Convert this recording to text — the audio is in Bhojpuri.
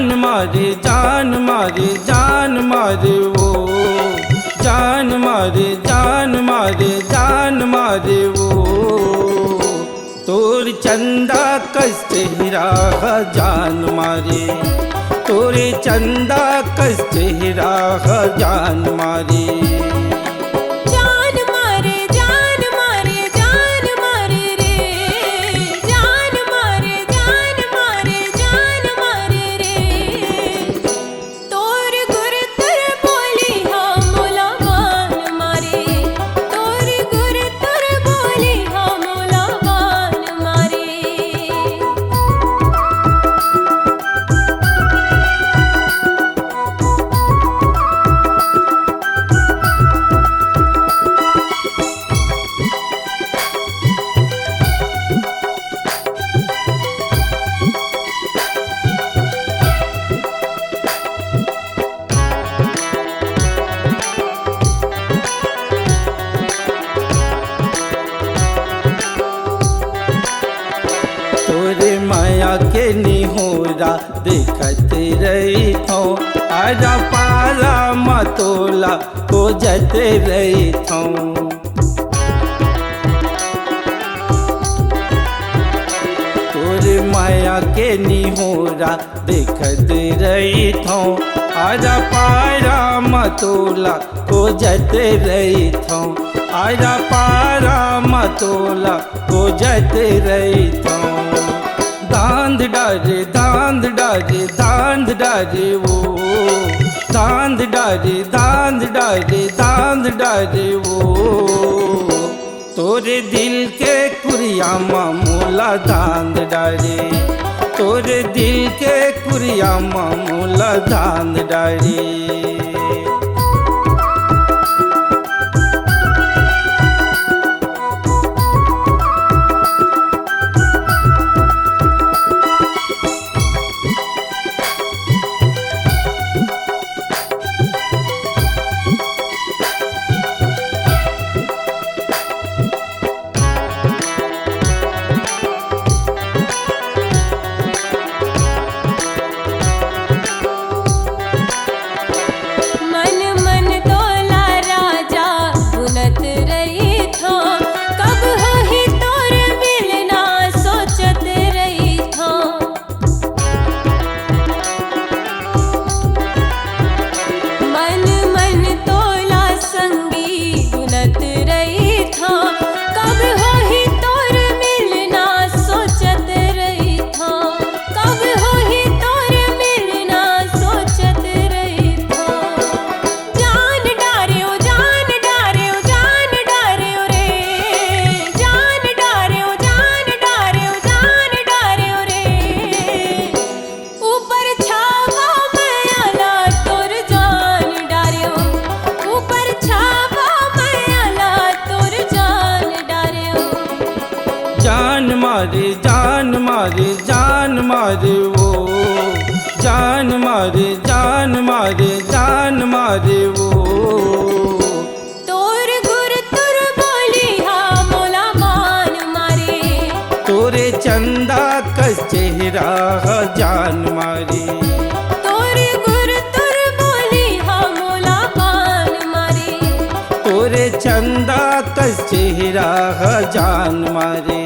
जान मारे जान मारे वो जान मारे जान मारे जान मारे वो तोर चंदा कष्ट हीरा जान मारे तोरे चंदा कष्ट हीरा जान मारे तोरे माया के निहोरा देखत रही थो आजा पारा मतोला को जते रही थो तोरे माया के निहोरा देखत रही थो आजा पारा मतोला को जते रही थो आजा पारा मतोला को जते रही थो दांद डारे दांद डारे दांद डारे वो दांद डारे दांद डारे दांद डारे वो तोरे दिल के कुरिया मामूला दांद डारे तोरे दिल के कुरिया मामूला दांद डारे जान मारे जान मारे जान मारे वो जान मारे जान मारे जान मारे वो तोर गुर तुर बोली हा मोला मान मारे तोरे चंदा कस चेहरा जान मारे तोर गुर तुर बोली हा मोला मान मारे तोरे चंदा कस चेहरा जान मारे।